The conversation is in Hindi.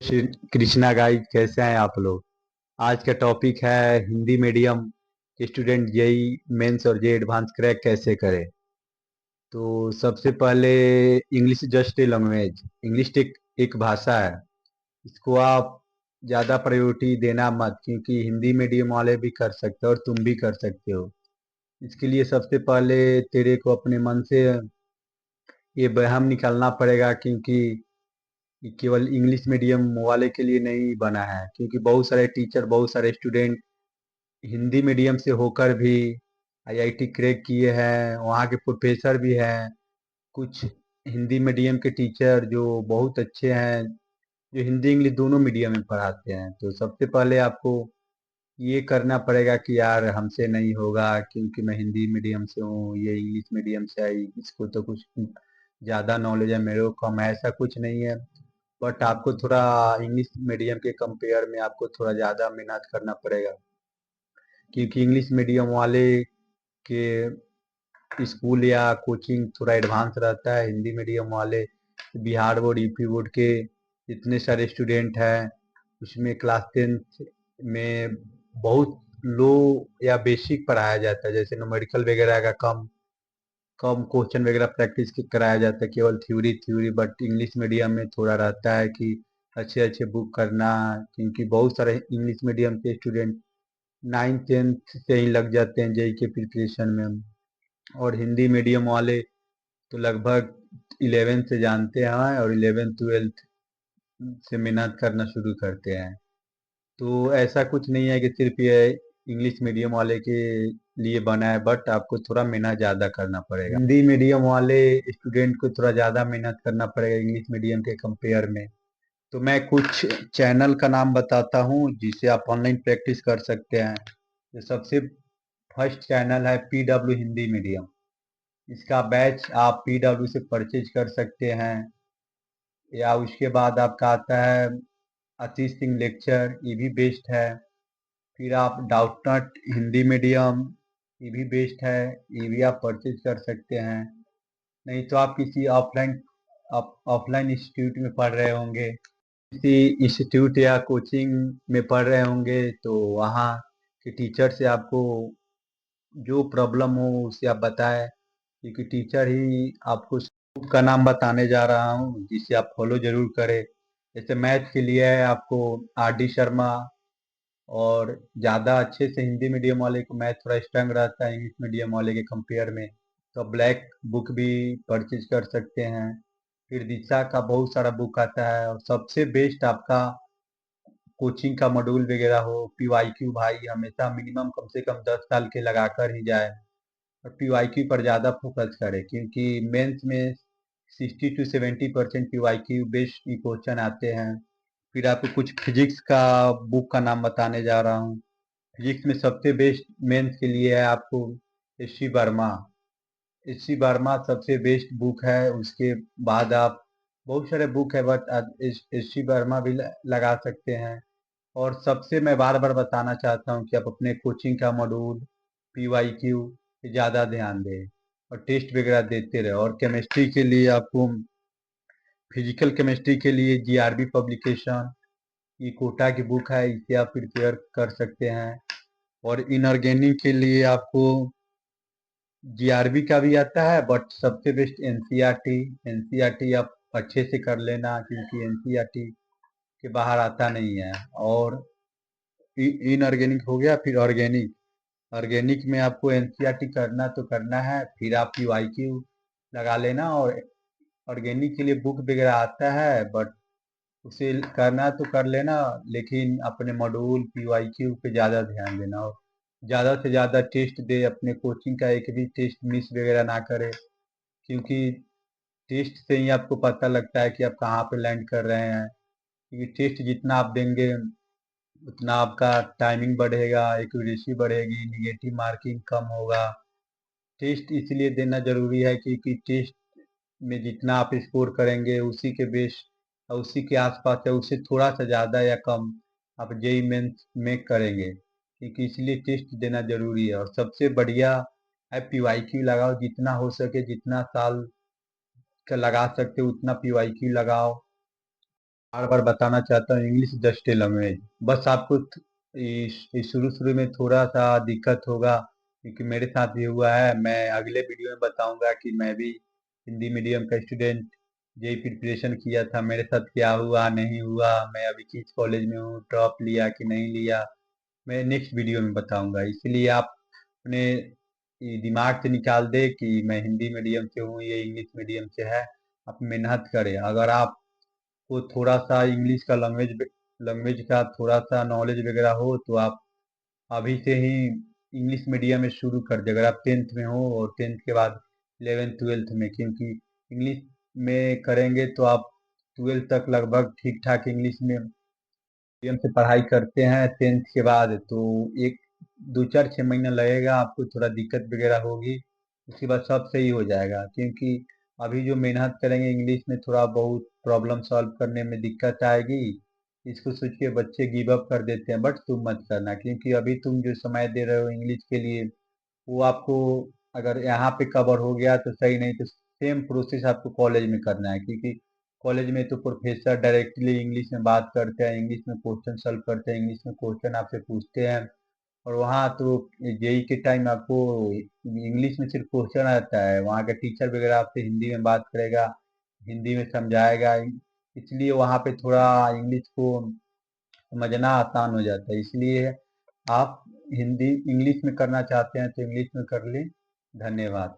श्री कृष्णा गाइड, कैसे हैं आप लोग। आज का टॉपिक है हिंदी मीडियम के स्टूडेंट जेई मेंस और जे एडवांस क्रैक कैसे करें। तो सबसे पहले English just a language. English एक भाषा है। इसको आप ज़्यादा प्रायोरिटी देना मत, क्योंकि हिंदी मीडियम वाले भी कर सकते हो और तुम भी कर सकते हो। इसके लिए सबसे पहले तेरे को अपने मन से ये वहम निकालना पड़ेगा, क्योंकि ये केवल इंग्लिश मीडियम वाले के लिए नहीं बना है। क्योंकि बहुत सारे टीचर, बहुत सारे स्टूडेंट हिंदी मीडियम से होकर भी आईआईटी क्रैक किए हैं। वहाँ के प्रोफेसर भी हैं कुछ हिंदी मीडियम के टीचर जो बहुत अच्छे हैं, जो हिंदी इंग्लिश दोनों मीडियम में पढ़ाते हैं। तो सबसे पहले आपको ये करना पड़ेगा कि यार हमसे नहीं होगा, क्योंकि मैं हिंदी मीडियम से हूँ, ये इंग्लिश मीडियम से आई, इसको तो कुछ ज़्यादा नॉलेज है, मेरे को कम है। ऐसा कुछ नहीं है। बट आपको थोड़ा इंग्लिश मीडियम के कंपेयर में आपको थोड़ा ज़्यादा मेहनत करना पड़ेगा, क्योंकि इंग्लिश मीडियम वाले के स्कूल या कोचिंग थोड़ा एडवांस रहता है। हिंदी मीडियम वाले बिहार बोर्ड, यूपी बोर्ड के जितने सारे स्टूडेंट हैं, उसमें क्लास 10th में बहुत लो या बेसिक पढ़ाया जाता है। जैसे न्यूमेरिकल वगैरह का कम कम क्वेश्चन वगैरह प्रैक्टिस कराया जाता है, केवल theory theory. But English medium में थोड़ा रहता है कि अच्छे अच्छे बुक करना, क्योंकि बहुत सारे इंग्लिश मीडियम के स्टूडेंट 9th 10th से ही लग जाते हैं जेई के प्रिपरेशन में। और हिंदी मीडियम वाले तो लगभग 11th से जानते हैं और 11th 12th से मेहनत करना शुरू करते हैं। तो ऐसा कुछ नहीं है कि सिर्फ ये इंग्लिश मीडियम वाले के लिए बना है, बट आपको थोड़ा मेहनत ज़्यादा करना पड़ेगा। हिंदी मीडियम वाले स्टूडेंट को थोड़ा ज़्यादा मेहनत करना पड़ेगा इंग्लिश मीडियम के कंपेयर में। तो मैं कुछ चैनल का नाम बताता हूँ जिसे आप ऑनलाइन प्रैक्टिस कर सकते हैं। तो सबसे फर्स्ट चैनल है पीडब्ल्यू हिंदी मीडियम। इसका बैच आप पीडब्ल्यू से परचेज कर सकते हैं। या उसके बाद आपका आता है आशीष सिंह लेक्चर, ये भी बेस्ट है। फिर आप डाउटनट हिंदी मीडियम, ये भी बेस्ट है, ये भी आप परचेज कर सकते हैं। नहीं तो आप किसी ऑफलाइन इंस्टीट्यूट में पढ़ रहे होंगे, किसी इंस्टीट्यूट या कोचिंग में पढ़ रहे होंगे, तो वहाँ के टीचर से आपको जो प्रॉब्लम हो उसे आप बताएं, क्योंकि टीचर ही आपको बुक का नाम बताने जा रहा हूँ जिसे आप फॉलो जरूर करें। जैसे मैथ के लिए है आपको आर डी शर्मा, और ज़्यादा अच्छे से हिंदी मीडियम वाले को मैथ थोड़ा स्ट्रांग रहता है इंग्लिश मीडियम वाले के कंपेयर में, तो ब्लैक बुक भी परचेज कर सकते हैं। फिर दिशा का बहुत सारा बुक आता है। और सबसे बेस्ट आपका कोचिंग का मॉड्यूल वगैरह हो पीवाईक्यू। भाई हमेशा मिनिमम कम से कम 10 साल के लगाकर ही जाए और पीवाईक्यू पर ज़्यादा फोकस करें, क्योंकि मेंस में 60 to 70% PYQ based he question आते हैं। फिर आपको कुछ फिजिक्स का बुक का नाम बताने जा रहा हूँ। फिजिक्स में सबसे बेस्ट मेंस के लिए है आपको S C Verma. S C Verma सबसे बेस्ट बुक है। उसके बाद आप बहुत सारे बुक है, बट एस सी वर्मा भी लगा सकते हैं। और सबसे मैं बार बार बताना चाहता हूँ कि आप अपने कोचिंग का मॉड्यूल पीवाईक्यू पे ज़्यादा ध्यान दें और टेस्ट वगैरह देते रहे। और केमिस्ट्री के लिए आपको, फिजिकल केमिस्ट्री के लिए जीआरबी पब्लिकेशन, ये कोटा की बुक है, इसे आप प्रिपेयर कर सकते हैं। और इनऑर्गेनिक के लिए आपको जीआरबी का भी आता है, बट सबसे बेस्ट एनसीईआरटी। एनसीईआरटी आप अच्छे से कर लेना, क्योंकि एनसीईआरटी के बाहर आता नहीं है। और इनऑर्गेनिक हो गया। फिर ऑर्गेनिक, ऑर्गेनिक में आपको एनसीईआरटी करना तो करना है, फिर आप पीवाईक्यू लगा लेना। और ऑर्गेनिक के लिए बुक वगैरह आता है, बट उसे करना तो कर लेना, लेकिन अपने मॉड्यूल पीवाईक्यू पे ज़्यादा ध्यान देना। और ज़्यादा से ज़्यादा टेस्ट दे, अपने कोचिंग का एक भी टेस्ट मिस वगैरह ना करे, क्योंकि टेस्ट से ही आपको पता लगता है कि आप कहाँ पे लैंड कर रहे हैं। क्योंकि टेस्ट जितना आप देंगे उतना आपका टाइमिंग बढ़ेगा, एक्यूरेसी बढ़ेगी, निगेटिव मार्किंग कम होगा। टेस्ट इसलिए देना जरूरी है क्योंकि टेस्ट में जितना आप स्कोर करेंगे उसी के बेस और उसी के आसपास है, उससे थोड़ा सा ज़्यादा या कम आप जेई मेंस में करेंगे, क्योंकि इसलिए टेस्ट देना जरूरी है। और सबसे बढ़िया है पीवाईक्यू लगाओ, जितना हो सके, जितना साल का लगा सकते हो उतना पीवाईक्यू लगाओ। बार बार बताना चाहता हूँ, इंग्लिश जस्ट ए लैंग्वेज। बस आपको इस शुरू शुरू में थोड़ा सा दिक्कत होगा, क्योंकि मेरे साथ भी हुआ है। मैं अगले वीडियो में बताऊंगा कि मैं भी हिंदी मीडियम का स्टूडेंट जेई प्रिपरेशन किया था, मेरे साथ क्या हुआ नहीं हुआ, मैं अभी किस कॉलेज में हूँ, टॉप लिया कि नहीं लिया, मैं नेक्स्ट वीडियो में बताऊंगा। इसलिए आप अपने ये दिमाग से निकाल दे कि मैं हिंदी मीडियम से हूँ, ये इंग्लिश मीडियम से है। आप मेहनत करें। अगर आप को थोड़ा सा इंग्लिश का लैंग्वेज लैंग्वेज का थोड़ा सा नॉलेज वगैरह हो, तो आप अभी से ही इंग्लिश मीडियम में शुरू कर दे, अगर आप टेंथ में हो, और टेंथ के बाद 11th 12th में, क्योंकि इंग्लिश में करेंगे तो आप 12th तक लगभग ठीक ठाक इंग्लिश में मीडियम से पढ़ाई करते हैं। टेंथ के बाद तो एक 2 4 6 महीना लगेगा, आपको थोड़ा दिक्कत वगैरह होगी, उसके बाद सब सही हो जाएगा। क्योंकि अभी जो मेहनत करेंगे इंग्लिश में, थोड़ा बहुत प्रॉब्लम सॉल्व करने में दिक्कत आएगी, इसको सोच के बच्चे गिव अप कर देते हैं। बट तुम मत करना, क्योंकि अभी तुम जो समय दे रहे हो इंग्लिश के लिए, वो आपको अगर यहाँ पे कवर हो गया तो सही, नहीं तो सेम प्रोसेस आपको कॉलेज में करना है। क्योंकि कॉलेज में तो प्रोफेसर डायरेक्टली इंग्लिश में बात करते हैं, इंग्लिश में क्वेश्चन सॉल्व करते हैं, इंग्लिश में क्वेश्चन आपसे पूछते हैं। और वहाँ तो जेई के टाइम आपको इंग्लिश में सिर्फ क्वेश्चन आता है, वहाँ का टीचर वगैरह आपसे हिंदी में बात करेगा, हिंदी में समझाएगा। इसलिए वहाँ पे थोड़ा इंग्लिश को समझना आसान हो जाता है। इसलिए आप हिंदी इंग्लिश में करना चाहते हैं तो इंग्लिश में कर लें। धन्यवाद।